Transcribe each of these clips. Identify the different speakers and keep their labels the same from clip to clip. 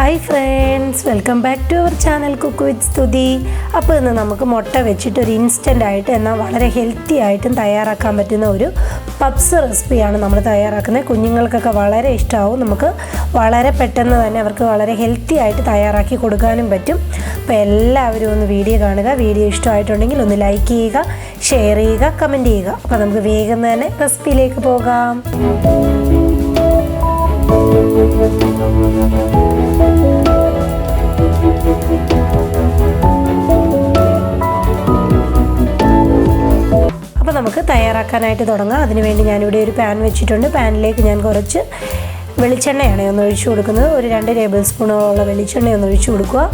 Speaker 1: Hi friends, welcome back to our channel cook with Sthuthi. അപ്പോൾ ഇന്ന് നമുക്ക് മുട്ട വെച്ചിട്ട് ഒരു ഇൻസ്റ്റൻ്റ് ആയിട്ട് എന്നാൽ വളരെ ഹെൽത്തി ആയിട്ടും തയ്യാറാക്കാൻ പറ്റുന്ന ഒരു പപ്സ് റെസിപ്പിയാണ് നമ്മൾ തയ്യാറാക്കുന്നത്. കുഞ്ഞുങ്ങൾക്കൊക്കെ വളരെ ഇഷ്ടമാവും. നമുക്ക് വളരെ പെട്ടെന്ന് തന്നെ അവർക്ക് വളരെ ഹെൽത്തി ആയിട്ട് തയ്യാറാക്കി കൊടുക്കാനും പറ്റും. അപ്പോൾ എല്ലാവരും ഒന്ന് വീഡിയോ കാണുക. വീഡിയോ ഇഷ്ടമായിട്ടുണ്ടെങ്കിൽ ഒന്ന് ലൈക്ക് ചെയ്യുക, ഷെയർ ചെയ്യുക, കമൻറ്റ് ചെയ്യുക. അപ്പോൾ നമുക്ക് വേഗം തന്നെ റെസിപ്പിയിലേക്ക് പോകാം. അപ്പോൾ നമുക്ക് തയ്യാറാക്കാനായിട്ട് തുടങ്ങാം. അതിനുവേണ്ടി ഞാനിവിടെ ഒരു പാൻ വെച്ചിട്ടുണ്ട്. പാനിലേക്ക് ഞാൻ കുറച്ച് വെളിച്ചെണ്ണയാണ് ഒന്ന് ഒഴിച്ചു കൊടുക്കുന്നത്. ഒരു 2 ടേബിൾ സ്പൂണോളം വെളിച്ചെണ്ണ ഒന്ന് ഒഴിച്ചു കൊടുക്കുക.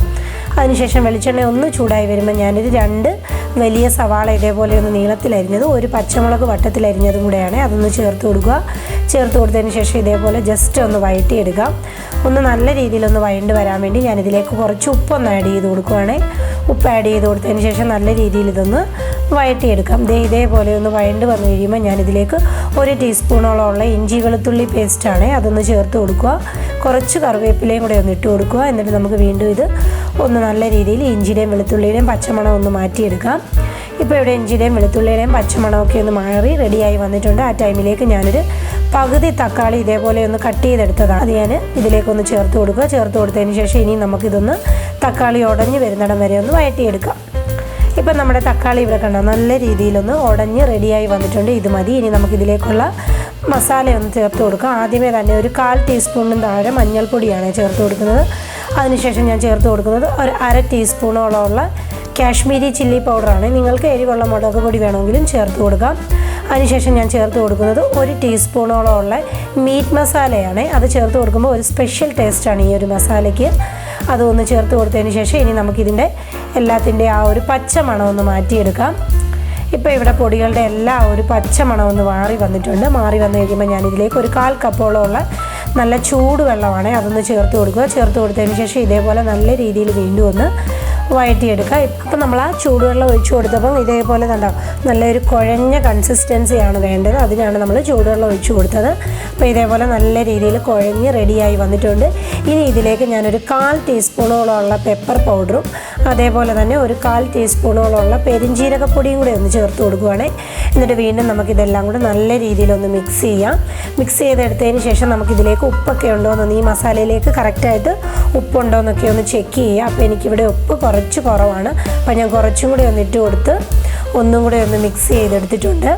Speaker 1: അതിനുശേഷം വെളിച്ചെണ്ണ ഒന്ന് ചൂടായി വരുമ്പോൾ ഞാനിത് 2 വലിയ സവാള ഇതേപോലെ ഒന്ന് നീളത്തിലരിഞ്ഞത്, ഒരു പച്ചമുളക് വട്ടത്തിലരിഞ്ഞതും കൂടെയാണ്, അതൊന്ന് ചേർത്ത് കൊടുക്കുക. ചേർത്ത് കൊടുത്തതിന് ശേഷം ഇതേപോലെ ജസ്റ്റ് ഒന്ന് വഴറ്റിയെടുക്കാം. ഒന്ന് നല്ല രീതിയിലൊന്ന് വഴണ്ട് വരാൻ വേണ്ടി ഞാനിതിലേക്ക് കുറച്ച് ഉപ്പൊന്ന് ആഡ് ചെയ്ത് കൊടുക്കുകയാണ്. ഉപ്പ് ആഡ് ചെയ്ത് കൊടുത്തതിന് ശേഷം നല്ല രീതിയിൽ ഇതൊന്ന് വഴറ്റിയെടുക്കാം. ഇതേപോലെ ഒന്ന് വഴണ്ട് വന്നു കഴിയുമ്പോൾ ഞാനിതിലേക്ക് 1 ടീസ്പൂണോളമുള്ള ഇഞ്ചി വെളുത്തുള്ളി പേസ്റ്റാണ്, അതൊന്ന് ചേർത്ത് കൊടുക്കുക. കുറച്ച് കറിവേപ്പിലയും കൂടെ ഒന്ന് ഇട്ട് കൊടുക്കുക. എന്നിട്ട് നമുക്ക് വീണ്ടും ഇത് ഒന്ന് നല്ല രീതിയിൽ ഇഞ്ചിയുടെയും വെളുത്തുള്ളിയുടെയും പച്ചമണം ഒന്ന് മാറ്റിയെടുക്കാം. ഇപ്പോൾ ഇവിടെ ഇഞ്ചിയുടെയും വെളുത്തുള്ളിയുടെയും പച്ചമണമൊക്കെ ഒന്ന് മാറി റെഡിയായി വന്നിട്ടുണ്ട്. ആ ടൈമിലേക്ക് ഞാനൊരു പകുതി തക്കാളി ഇതേപോലെ ഒന്ന് കട്ട് ചെയ്തെടുത്തതാണ്, അത് ഞാൻ ഇതിലേക്കൊന്ന് ചേർത്ത് കൊടുക്കുക. ചേർത്ത് കൊടുത്തതിന് ശേഷം ഇനി നമുക്കിതൊന്ന് തക്കാളി ഉടഞ്ഞ് വരുന്നിടം വരെ ഒന്ന് വഴറ്റിയെടുക്കാം. ഇപ്പം നമ്മുടെ തക്കാളി ഇവിടെ കണ്ടോ നല്ല രീതിയിലൊന്ന് ഉടഞ്ഞ് റെഡിയായി വന്നിട്ടുണ്ട്. ഇത് മതി. ഇനി നമുക്കിതിലേക്കുള്ള മസാലയൊന്ന് ചേർത്ത് കൊടുക്കാം. ആദ്യമേ തന്നെ ഒരു 1/4 ടീസ്പൂണിന് താഴെ മഞ്ഞൾപ്പൊടിയാണ് ചേർത്ത് കൊടുക്കുന്നത്. അതിനുശേഷം ഞാൻ ചേർത്ത് കൊടുക്കുന്നത് ഒരു 1/2 ടീസ്പൂണോളമുള്ള കാശ്മീരി ചില്ലി പൗഡറാണ്. നിങ്ങൾക്ക് എരിവുള്ള മുളക് പൊടി വേണമെങ്കിലും ചേർത്ത് കൊടുക്കാം. അതിനുശേഷം ഞാൻ ചേർത്ത് കൊടുക്കുന്നത് 1 ടീസ്പൂണോളമുള്ള മീറ്റ് മസാലയാണ്. അത് ചേർത്ത് കൊടുക്കുമ്പോൾ ഒരു സ്പെഷ്യൽ ടേസ്റ്റാണ് ഈ ഒരു മസാലയ്ക്ക്. അതൊന്ന് ചേർത്ത് കൊടുത്തതിന് ശേഷം ഇനി നമുക്കിതിൻ്റെ എല്ലാത്തിൻ്റെ ആ ഒരു പച്ച മണം ഒന്ന് മാറ്റിയെടുക്കാം. ഇപ്പോൾ ഇവിടെ പൊടികളുടെ എല്ലാ ഒരു പച്ച മണം ഒന്ന് മാറി വന്നിട്ടുണ്ട്. മാറി വന്നു കഴിയുമ്പോൾ ഞാനിതിലേക്ക് ഒരു 1/4 കപ്പോളമുള്ള നല്ല ചൂട് വെള്ളമാണ്, അതൊന്ന് ചേർത്ത് കൊടുക്കുക. ചേർത്ത് കൊടുത്തതിന് ശേഷം ഇതേപോലെ നല്ല രീതിയിൽ വീണ്ടും ഒന്ന് വഴറ്റിയെടുക്കുക. അപ്പോൾ നമ്മൾ ആ ചൂടുവെള്ളം ഒഴിച്ചു കൊടുത്തപ്പം ഇതേപോലെ നല്ലൊരു കുഴഞ്ഞ കൺസിസ്റ്റൻസിയാണ് വേണ്ടത്. അതിനാണ് നമ്മൾ ചൂടുവെള്ളം ഒഴിച്ചു കൊടുത്തത്. അപ്പോൾ ഇതേപോലെ നല്ല രീതിയിൽ കുഴഞ്ഞ് റെഡിയായി വന്നിട്ടുണ്ട്. ഇനി ഇതിലേക്ക് ഞാനൊരു 1/4 ടീസ്പൂണോളമുള്ള പെപ്പർ പൗഡറും അതേപോലെ തന്നെ ഒരു 1/4 ടീസ്പൂണോളമുള്ള പെരിഞ്ജീരകപ്പൊടിയും കൂടെ ഒന്ന് ചേർത്ത് കൊടുക്കുകയാണ്. എന്നിട്ട് വീണ്ടും നമുക്കിതെല്ലാം കൂടെ നല്ല രീതിയിലൊന്ന് മിക്സ് ചെയ്യാം. മിക്സ് ചെയ്തെടുത്തതിന് ശേഷം നമുക്കിതിലേക്ക് ഉപ്പൊക്കെ ഉണ്ടോയെന്നൊന്ന്, ഈ മസാലയിലേക്ക് കറക്റ്റായിട്ട് ഉപ്പുണ്ടോയെന്നൊക്കെ ഒന്ന് ചെക്ക് ചെയ്യുക. അപ്പോൾ എനിക്കിവിടെ ഉപ്പ് കുറച്ച് കുറവാണ്. അപ്പോൾ ഞാൻ കുറച്ചും കൂടി ഒന്ന് ഇട്ട് കൊടുത്ത് ഒന്നും കൂടെ ഒന്ന് മിക്സ് ചെയ്തെടുത്തിട്ടുണ്ട്.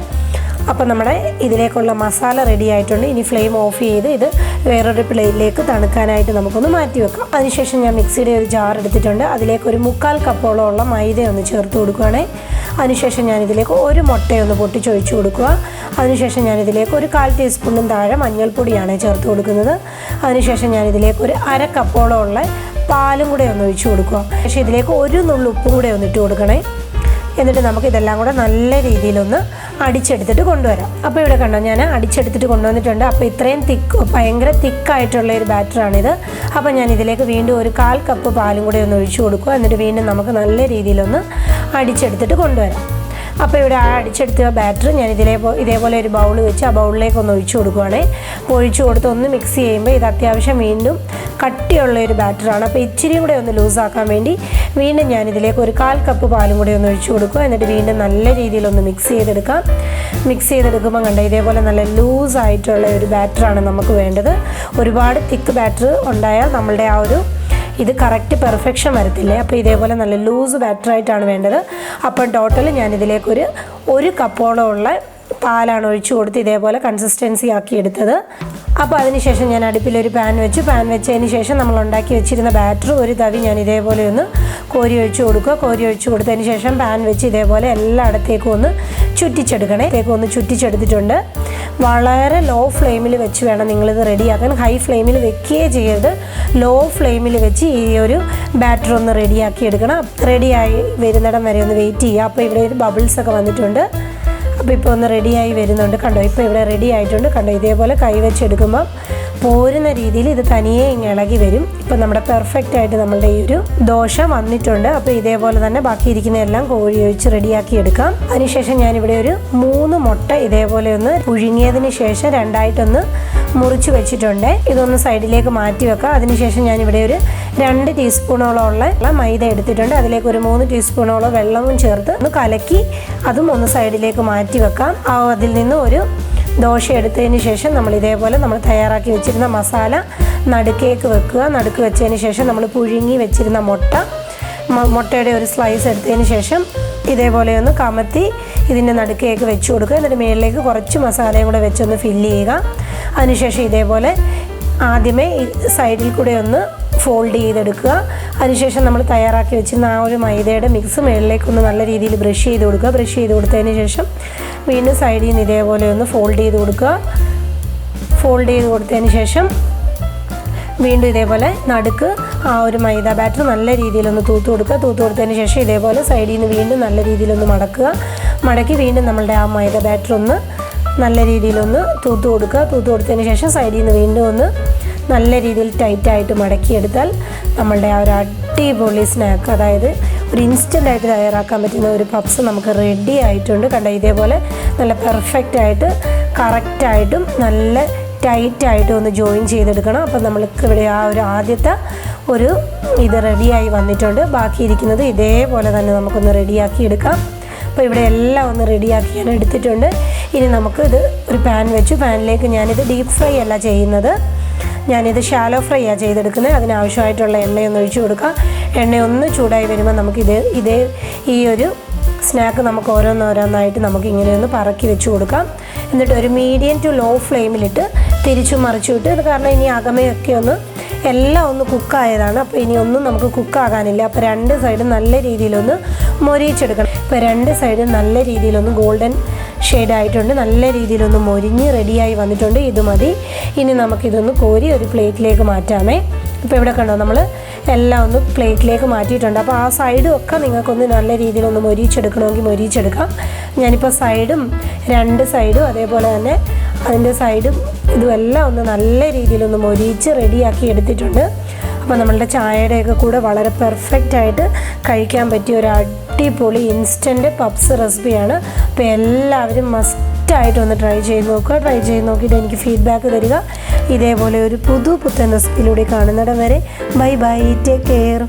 Speaker 1: അപ്പോൾ നമ്മുടെ ഇതിലേക്കുള്ള മസാല റെഡി ആയിട്ടുണ്ട്. ഇനി ഫ്ലെയിം ഓഫ് ചെയ്ത് ഇത് വേറൊരു പ്ലേറ്റിലേക്ക് തണുക്കാനായിട്ട് നമുക്കൊന്ന് മാറ്റി വെക്കാം. അതിനുശേഷം ഞാൻ മിക്സിയുടെ ഒരു ജാർ എടുത്തിട്ടുണ്ട്. അതിലേക്ക് ഒരു 1/4 കപ്പോളമുള്ള മൈദ ഒന്ന് ചേർത്ത് കൊടുക്കുകയാണേ. അതിനുശേഷം ഞാനിതിലേക്ക് ഒരു മുട്ടയൊന്ന് പൊട്ടിച്ചൊഴിച്ച് കൊടുക്കുക. അതിനുശേഷം ഞാനിതിലേക്ക് ഒരു 1/4 ടീസ്പൂണിനും താഴെ മഞ്ഞൾപ്പൊടിയാണ് ചേർത്ത് കൊടുക്കുന്നത്. അതിനുശേഷം ഞാനിതിലേക്ക് ഒരു 1/2 കപ്പോളമുള്ള പാലും കൂടെ ഒന്ന് ഒഴിച്ചു കൊടുക്കുക. പക്ഷേ ഇതിലേക്ക് ഒരു നുള്ളു ഉപ്പും കൂടെ ഒന്ന് ഇട്ട് കൊടുക്കണേ. എന്നിട്ട് നമുക്ക് ഇതെല്ലാം കൂടെ നല്ല രീതിയിലൊന്ന് അടിച്ചെടുത്തിട്ട് കൊണ്ടുവരാം. അപ്പോൾ ഇവിടെ കണ്ടോ ഞാൻ അടിച്ചെടുത്തിട്ട് കൊണ്ടുവന്നിട്ടുണ്ട്. അപ്പോൾ ഇത്രയും ഭയങ്കര തിക്കായിട്ടുള്ള ഒരു ബാറ്ററാണിത്. അപ്പോൾ ഞാൻ ഇതിലേക്ക് വീണ്ടും ഒരു 1/4 കപ്പ് പാലും കൂടെ ഒന്ന് ഒഴിച്ചു കൊടുക്കുക. എന്നിട്ട് വീണ്ടും നമുക്ക് നല്ല രീതിയിലൊന്ന് അടിച്ചെടുത്തിട്ട് കൊണ്ടുവരാം. അപ്പോൾ ഇവിടെ ആ അടിച്ചെടുത്ത ബാറ്റർ ഞാൻ ഇതേപോലെ ഒരു ബൗൾ വെച്ച് ആ ബൗളിലേക്ക് ഒന്ന് ഒഴിച്ചു കൊടുക്കുകയാണേ. അപ്പോൾ ഒഴിച്ചു കൊടുത്ത് ഒന്ന് മിക്സ് ചെയ്യുമ്പോൾ ഇത് അത്യാവശ്യം വീണ്ടും കട്ടിയുള്ള ഒരു ബാറ്ററാണ്. അപ്പോൾ ഇച്ചിരി കൂടെ ഒന്ന് ലൂസാക്കാൻ വേണ്ടി വീണ്ടും ഞാനിതിലേക്ക് ഒരു 1/4 കപ്പ് പാലും കൂടി ഒന്ന് ഒഴിച്ചു കൊടുക്കുക. എന്നിട്ട് വീണ്ടും നല്ല രീതിയിലൊന്ന് മിക്സ് ചെയ്തെടുക്കാം. മിക്സ് ചെയ്തെടുക്കുമ്പോൾ കണ്ട ഇതേപോലെ നല്ല ലൂസായിട്ടുള്ള ഒരു ബാറ്ററാണ് നമുക്ക് വേണ്ടത്. ഒരുപാട് തിക്ക് ബാറ്റർ ഉണ്ടായാൽ നമ്മളുടെ ആ ഒരു ഇത് കറക്റ്റ് പെർഫെക്ഷൻ വരത്തില്ലേ. അപ്പോൾ ഇതേപോലെ നല്ല ലൂസ് ബാറ്ററായിട്ടാണ് വേണ്ടത്. അപ്പം ടോട്ടൽ ഞാനിതിലേക്ക് ഒരു കപ്പോളമുള്ള പാലാണ് ഒഴിച്ചു കൊടുത്ത് ഇതേപോലെ കൺസിസ്റ്റൻസി ആക്കി എടുത്തത്. അപ്പോൾ അതിനുശേഷം ഞാൻ അടുപ്പിലൊരു പാൻ വെച്ചതിന് ശേഷം നമ്മൾ ഉണ്ടാക്കി വെച്ചിരുന്ന ബാറ്റർ ഒരു തവി ഞാൻ ഇതേപോലെ ഒന്ന് കോരി ഒഴിച്ചു കൊടുക്കുക. കോരി ഒഴിച്ചു കൊടുത്തതിന് ശേഷം പാൻ വെച്ച് ഇതേപോലെ എല്ലായിടത്തേക്കും ഒന്ന് ചുറ്റിച്ചെടുക്കണേ. ഒന്ന് ചുറ്റിച്ചെടുത്തിട്ടുണ്ട്. വളരെ ലോ ഫ്ലെയിമിൽ വെച്ച് വേണം നിങ്ങളിത് റെഡിയാക്കാൻ. ഹൈ ഫ്ലെയിമിൽ വെക്കുകയേ ചെയ്യരുത്. ലോ ഫ്ലെയിമിൽ വെച്ച് ഈ ഒരു ബാറ്റർ ഒന്ന് റെഡിയാക്കി എടുക്കണം. റെഡിയായി വരുന്നിടം വരെ ഒന്ന് വെയിറ്റ് ചെയ്യുക. അപ്പോൾ ഇവിടെ ഒരു ബബിൾസൊക്കെ വന്നിട്ടുണ്ട്. അപ്പോൾ ഇപ്പോൾ ഒന്ന് റെഡിയായി വരുന്നുണ്ട്. കണ്ടോ ഇപ്പോൾ ഇവിടെ റെഡി ആയിട്ടുണ്ട്. കണ്ടോ ഇതേപോലെ കൈ വെച്ചെടുക്കുമ്പം പോരുന്ന രീതിയിൽ ഇത് തനിയെ ഇളകി വരും. ഇപ്പം നമ്മുടെ പെർഫെക്റ്റ് ആയിട്ട് നമ്മളുടെ ഈ ഒരു ദോശ വന്നിട്ടുണ്ട്. അപ്പോൾ ഇതേപോലെ തന്നെ ബാക്കിയിരിക്കുന്ന എല്ലാം കോഴി ഒഴിച്ച് റെഡിയാക്കി എടുക്കാം. അതിനുശേഷം ഞാനിവിടെ ഒരു 3 മുട്ട ഇതേപോലെ ഒന്ന് പുഴുങ്ങിയതിന് ശേഷം രണ്ടായിട്ടൊന്ന് മുറിച്ച് വെച്ചിട്ടുണ്ട്. ഇതൊന്ന് സൈഡിലേക്ക് മാറ്റി വെക്കാം. അതിനുശേഷം ഞാനിവിടെ ഒരു 2 ടീസ്പൂണോളം ഉള്ള മൈദ എടുത്തിട്ടുണ്ട്. അതിലേക്ക് ഒരു 3 ടീസ്പൂണോളം വെള്ളവും ചേർത്ത് ഒന്ന് കലക്കി അതും ഒന്ന് സൈഡിലേക്ക് മാറ്റി വെക്കാം. അതിൽ നിന്ന് ഒരു ദോശ എടുത്തതിന് ശേഷം നമ്മൾ ഇതേപോലെ നമ്മൾ തയ്യാറാക്കി വെച്ചിരുന്ന മസാല നടുക്കേക്ക് വെക്കുക. നടുക്ക് വെച്ചതിന് ശേഷം നമ്മൾ പുഴുങ്ങി വെച്ചിരുന്ന മുട്ടയുടെ ഒരു സ്ലൈസ് എടുത്തതിന് ശേഷം ഇതേപോലെ ഒന്ന് കമത്തി ഇതിൻ്റെ നടുക്കേക്ക് വെച്ച് കൊടുക്കുക. എന്നിട്ട് മുകളിലേക്ക് കുറച്ച് മസാലയും കൂടെ വെച്ചൊന്ന് ഫില്ല് ചെയ്യുക. അതിനുശേഷം ഇതേപോലെ ആദ്യമേ സൈഡിൽ കൂടെ ഒന്ന് ഫോൾഡ് ചെയ്തെടുക്കുക. അതിനുശേഷം നമ്മൾ തയ്യാറാക്കി വെച്ചിരുന്ന ആ ഒരു മൈദയുടെ മിക്സ് മുകളിലേക്കൊന്ന് നല്ല രീതിയിൽ ബ്രഷ് ചെയ്ത് കൊടുക്കുക. ബ്രഷ് ചെയ്ത് കൊടുത്തതിന് ശേഷം വീണ്ടും സൈഡിൽ നിന്ന് ഇതേപോലെ ഒന്ന് ഫോൾഡ് ചെയ്ത് കൊടുക്കുക. ഫോൾഡ് ചെയ്ത് കൊടുത്തതിന് ശേഷം വീണ്ടും ഇതേപോലെ നടുക്ക് ആ ഒരു മൈദ ബാറ്റർ നല്ല രീതിയിലൊന്ന് തൂത്ത് കൊടുക്കുക. തൂത്ത് കൊടുത്തതിന് ശേഷം ഇതേപോലെ സൈഡിൽ നിന്ന് വീണ്ടും നല്ല രീതിയിലൊന്ന് മടക്കുക. മടക്കി വീണ്ടും നമ്മളുടെ ആ മൈദ ബാറ്റർ ഒന്ന് നല്ല രീതിയിലൊന്ന് തൂത്ത് കൊടുക്കുക. തൂത്ത് കൊടുത്തതിന് ശേഷം സൈഡിൽ നിന്ന് വീണ്ടും ഒന്ന് നല്ല രീതിയിൽ ടൈറ്റായിട്ട് മടക്കിയെടുത്താൽ നമ്മളുടെ ആ ഒരു അടിപൊളി സ്നാക്ക്, അതായത് ഒരു ഇൻസ്റ്റൻ്റായിട്ട് തയ്യാറാക്കാൻ പറ്റുന്ന ഒരു പപ്സ് നമുക്ക് റെഡി ആയിട്ടുണ്ട്. കണ്ട ഇതേപോലെ നല്ല പെർഫെക്റ്റായിട്ട് കറക്റ്റായിട്ടും നല്ല ടൈറ്റായിട്ടും ഒന്ന് ജോയിൻ ചെയ്തെടുക്കണം. അപ്പം നമ്മൾക്ക് ഇവിടെ ആ ഒരു ആദ്യത്തെ ഒരു ഇത് റെഡിയായി വന്നിട്ടുണ്ട്. ബാക്കിയിരിക്കുന്നത് ഇതേപോലെ തന്നെ നമുക്കൊന്ന് റെഡിയാക്കി എടുക്കാം. അപ്പോൾ ഇവിടെ എല്ലാം ഒന്ന് റെഡിയാക്കി ഞാൻ എടുത്തിട്ടുണ്ട്. ഇനി നമുക്ക് ഇത് ഒരു പാൻ വെച്ചു. പാനിലേക്ക് ഞാനിത് ഡീപ്പ് ഫ്രൈ അല്ല ചെയ്യുന്നത്, ഞാനിത് ഷാലോ ഫ്രൈ ആണ് ചെയ്തെടുക്കുന്നത്. അതിനാവശ്യമായിട്ടുള്ള എണ്ണയൊന്ന് ഒഴിച്ചു കൊടുക്കുക. എണ്ണയൊന്ന് ചൂടായി വരുമ്പോൾ നമുക്കിത് ഈ ഒരു സ്നാക്ക് നമുക്ക് ഓരോന്നോരോന്നായിട്ട് നമുക്ക് ഇങ്ങനെയൊന്ന് പറക്കി വെച്ച് കൊടുക്കാം. എന്നിട്ട് ഒരു മീഡിയം ടു ലോ ഫ്ലെയിമിലിട്ട് തിരിച്ചു മറിച്ചു വിട്ട്, ഇത് കാരണം ഇനി അകമയൊക്കെ ഒന്ന് എല്ലാം ഒന്ന് കുക്കായതാണ്. അപ്പോൾ ഇനി ഒന്നും നമുക്ക് കുക്കാകാനില്ല. അപ്പോൾ 2 സൈഡും നല്ല രീതിയിലൊന്ന് മൊരിയിച്ചെടുക്കണം. ഇപ്പോൾ 2 സൈഡും നല്ല രീതിയിലൊന്ന് ഗോൾഡൻ ഷെയ്ഡായിട്ടുണ്ട്. നല്ല രീതിയിലൊന്ന് മൊരിഞ്ഞ് റെഡിയായി വന്നിട്ടുണ്ട്. ഇത് മതി. ഇനി നമുക്കിതൊന്ന് കോരി ഒരു പ്ലേറ്റിലേക്ക് മാറ്റാമേ. ഇപ്പോൾ ഇവിടെ കണ്ടോ നമ്മൾ എല്ലാം ഒന്ന് പ്ലേറ്റിലേക്ക് മാറ്റിയിട്ടുണ്ട്. അപ്പോൾ ആ സൈഡും ഒക്കെ നിങ്ങൾക്കൊന്ന് നല്ല രീതിയിലൊന്ന് മൊരിയിച്ചെടുക്കണമെങ്കിൽ മൊരിയിച്ചെടുക്കാം. ഞാനിപ്പോൾ സൈഡും 2 സൈഡും അതേപോലെ തന്നെ അതിൻ്റെ സൈഡും ഇതുമെല്ലാം ഒന്ന് നല്ല രീതിയിലൊന്ന് മൊരിയിച്ച് റെഡിയാക്കി എടുത്തിട്ടുണ്ട്. അപ്പോൾ നമ്മളുടെ ചായയുടെയൊക്കെ കൂടെ വളരെ പെർഫെക്റ്റായിട്ട് കഴിക്കാൻ പറ്റിയ ഒരു അടിപൊളി ഇൻസ്റ്റൻറ്റ് പപ്സ് റെസിപ്പിയാണ്. അപ്പോൾ എല്ലാവരും മസ്റ്റായിട്ടൊന്ന് ട്രൈ ചെയ്ത് നോക്കുക. ട്രൈ ചെയ്ത് നോക്കിയിട്ട് എനിക്ക് ഫീഡ്ബാക്ക് തരിക. ഇതേപോലെ ഒരു പുത്തൻ റെസിപ്പിയിലൂടെ കാണുന്നിടം വരെ ബൈ ബൈ, ടേക്ക് കെയർ.